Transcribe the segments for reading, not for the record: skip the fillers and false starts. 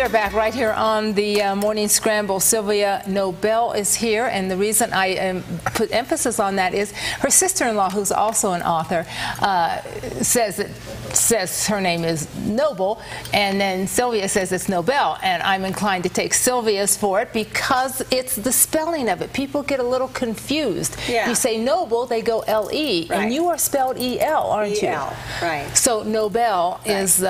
are back right here on the Morning Scramble. Sylvia Nobel is here, and the reason I put emphasis on that is her sister-in-law, who's also an author, says her name is Noble, and then Sylvia says it's Nobel, and I'm inclined to take Sylvia's for it because it's the spelling of it. People get a little confused. Yeah. You say Noble, they go L-E, right. And you are spelled E-L, aren't you? E-L, right. So Nobel is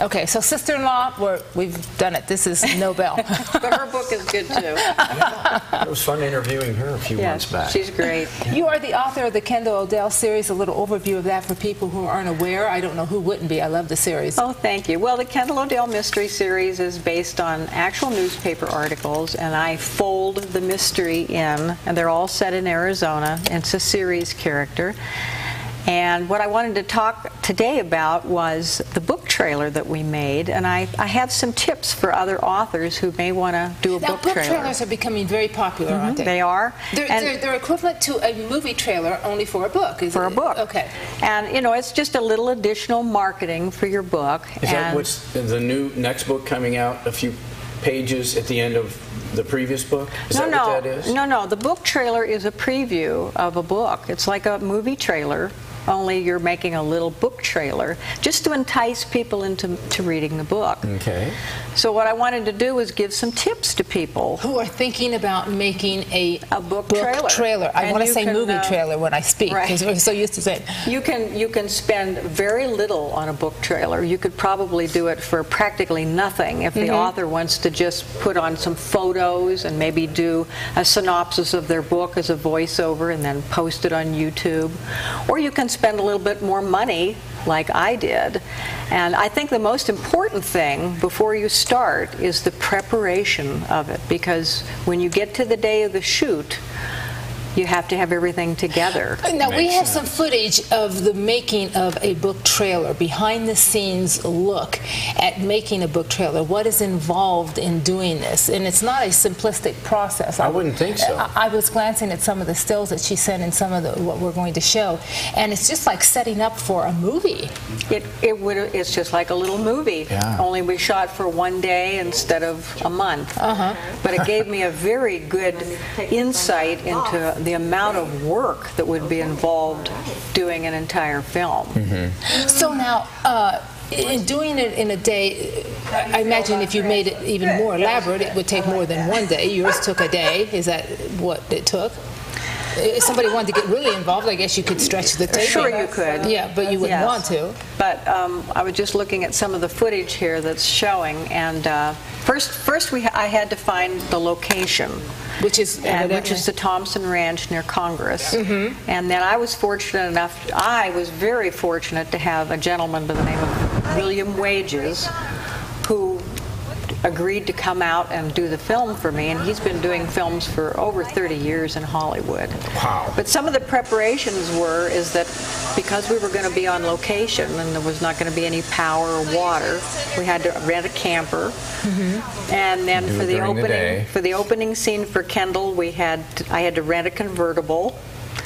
okay, so sister-in-law, we've done it. This is Nobel. But her book is good, too. Yeah, it was fun interviewing her a few months back. She's great. You are the author of the Kendall O'Dell series. A little overview of that for people who aren't aware. I don't know who wouldn't be. I love the series. Oh, thank you. Well, the Kendall O'Dell mystery series is based on actual newspaper articles, and I fold the mystery in, and they're all set in Arizona. It's a series character. And what I wanted to talk today about was the book trailer that we made, and I have some tips for other authors who may want to do a book trailer. Book trailers are becoming very popular, aren't they? They are. They're equivalent to a movie trailer, only for a book. For a book. Okay. And, you know, it's just a little additional marketing for your book. Is that what's the next book coming out, a few pages at the end of the previous book? Is that what that is? No. The book trailer is a preview of a book. It's like a movie trailer, only you're making a little book trailer just to entice people into reading the book. Okay. So what I wanted to do was give some tips to people who are thinking about making a book trailer. I want to say movie trailer when I speak because we're so used to saying. You can spend very little on a book trailer. You could probably do it for practically nothing if the author wants to just put on some photos and maybe do a synopsis of their book as a voiceover and then post it on YouTube. Or you can spend a little bit more money like I did. And I think the most important thing before you start is the preparation of it, because when you get to the day of the shoot, you have to have everything together. Now, we have some footage of the making of a book trailer, behind-the-scenes look at making a book trailer. What is involved in doing this? And it's not a simplistic process. I wouldn't think so. I was glancing at some of the stills that she sent in some of what we're going to show, and it's just like setting up for a movie. It's just like a little movie, only we shot for one day instead of a month. But it gave me a very good insight into the amount of work that would be involved doing an entire film. So now, in doing it in a day, I imagine if you made it even more elaborate, it would take more than one day. Yours took a day. Is that what it took? If somebody wanted to get really involved, I guess you could stretch the tape. Sure, you could. Yeah, but you wouldn't want to. But I was just looking at some of the footage here that's showing, and first I had to find the location, which is the Thompson Ranch near Congress. And then I was very fortunate to have a gentleman by the name of William Wages, who agreed to come out and do the film for me, and he's been doing films for over 30 years in Hollywood. Wow. But some of the preparations is that because we were going to be on location and there was not going to be any power or water, we had to rent a camper. And then for the opening scene for Kendall, I had to rent a convertible.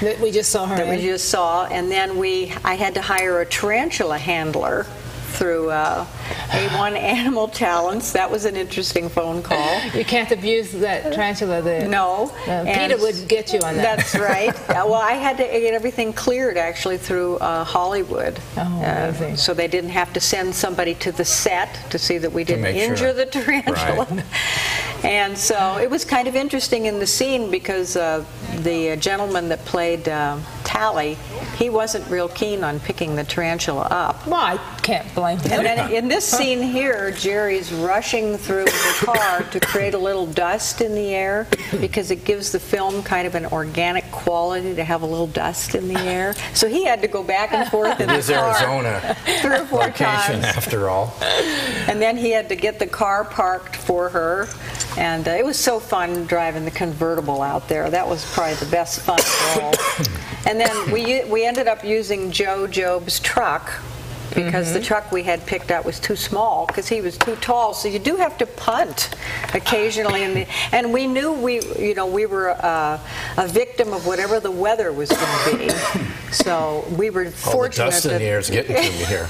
That we just saw her That we just saw, and then I had to hire a tarantula handler through A1 Animal Talents. That was an interesting phone call. You can't abuse that tarantula there. No. Peter would get you on that. That's right. Well, I had to get everything cleared, actually, through Hollywood. Amazing. So they didn't have to send somebody to the set to see that we didn't injure the tarantula. Right. And so it was kind of interesting in the scene because the gentleman that played Tally, he wasn't real keen on picking the tarantula up. Well, I can't blame him. And then in this scene here, Jerry's rushing through the car to create a little dust in the air because it gives the film kind of an organic quality to have a little dust in the air. So he had to go back and forth in the car. It is Arizona 3 or 4 location, times. after all. And then he had to get the car parked for her. And it was so fun driving the convertible out there. That was probably the best fun of all. And then we ended up using Joe Job's truck because the truck we had picked out was too small because he was too tall. So you do have to punt occasionally, and we knew we were a victim of whatever the weather was going to be. So we were fortunate. The dust in the air is getting to me here.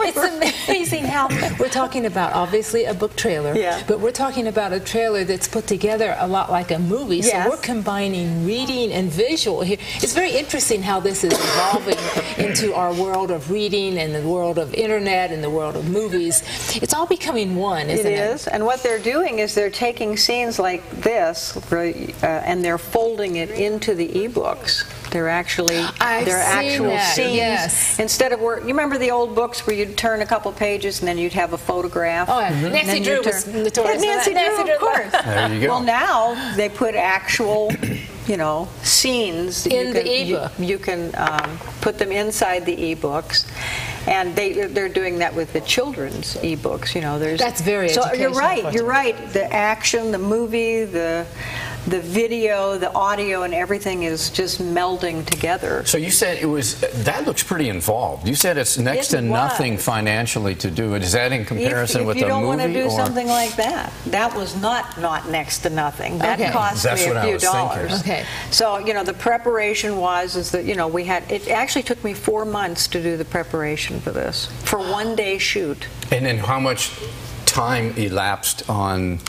It's amazing how we're talking about obviously a book trailer, but we're talking about a trailer that's put together a lot like a movie. So we're combining reading and visual here. It's very interesting how this is evolving into our world of reading and the world of internet and the world of movies. It's all becoming one, isn't it? It is. And what they're doing is they're taking scenes like this and they're folding it into the ebooks. They're actual scenes. Yes. Instead of you remember the old books where you'd turn a couple pages and then you'd have a photograph. Oh, Nancy Drew was notorious. Nancy Drew, of course. There you go. Well, now they put actual, scenes in the ebook. You can put them inside the ebooks. And they're doing that with the children's ebooks. That's very educational. So you're right. The action, the movie, the video, the audio, and everything is just melding together. So you said that looks pretty involved. You said it's next to nothing financially to do it. Is that in comparison with a movie? If you don't want to do something like that, that was not next to nothing. That cost me a few dollars. Okay. So the preparation is that it actually took me 4 months to do the preparation for this, for 1 day shoot. And then how much time elapsed on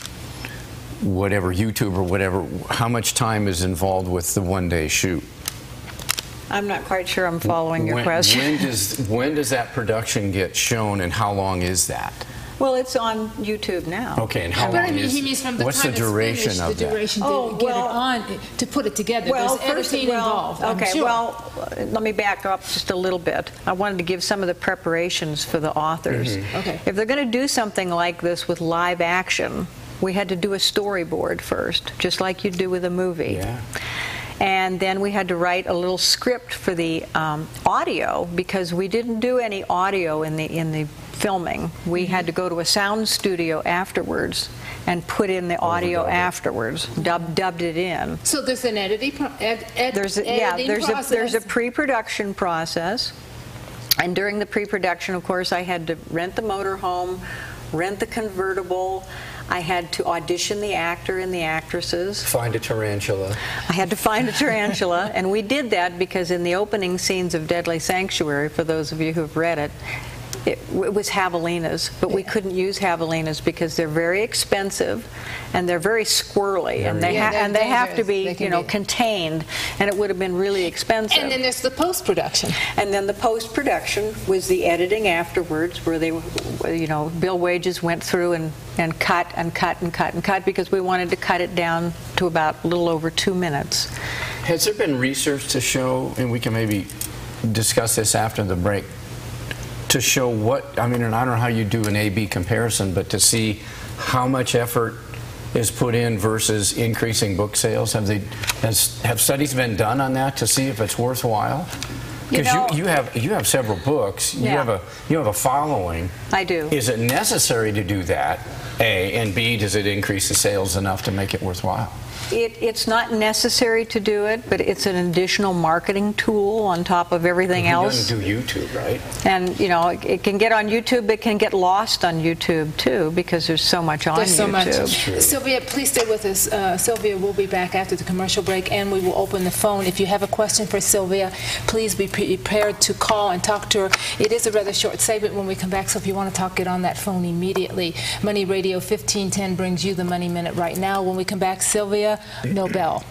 whatever, YouTube or whatever, how much time is involved with the 1 day shoot? I'm not quite sure I'm following your question. When does that production get shown, and how long is that? Well, it's on YouTube now. Okay, and how long is it? What's the duration of that? The duration to get it on, to put it together. There's editing involved. Okay, let me back up just a little bit. I wanted to give some of the preparations for the authors. Okay. If they're going to do something like this with live action, we had to do a storyboard first, just like you do with a movie. Yeah. And then we had to write a little script for the audio, because we didn't do any audio in the filming. We had to go to a sound studio afterwards and put in the audio afterwards, dubbed it in. So there's an editing process. There's a pre-production process. And during the pre-production, of course, I had to rent the motorhome, rent the convertible. I had to audition the actor and the actresses. Find a tarantula. I had to find a tarantula, and we did that because in the opening scenes of Deadly Sanctuary, for those of you who have read it, it was javelinas, but we couldn't use javelinas because they're very expensive and they're very squirrely, and they have to be contained, and it would have been really expensive. And then there's the post-production. And then the post-production was the editing afterwards, where they, Bill Wages went through and cut and cut and cut and cut, because we wanted to cut it down to about a little over 2 minutes. Has there been research to show, and we can maybe discuss this after the break, to show and I don't know how you do an A-B comparison, but to see how much effort is put in versus increasing book sales? Have studies been done on that to see if it's worthwhile? Because you have several books. You have a following. I do. Is it necessary to do that? A, and B, does it increase the sales enough to make it worthwhile? It's not necessary to do it, but it's an additional marketing tool on top of everything else. It doesn't do YouTube, right? And it can get on YouTube. It can get lost on YouTube too, because there's so much on YouTube. So much. Sylvia, please stay with us. Sylvia will be back after the commercial break, and we will open the phone. If you have a question for Sylvia, please be prepared to call and talk to her. It is a rather short segment when we come back, so if you want to talk, get on that phone immediately. Money Radio 1510 brings you the Money Minute right now. When we come back, Sylvia Nobel.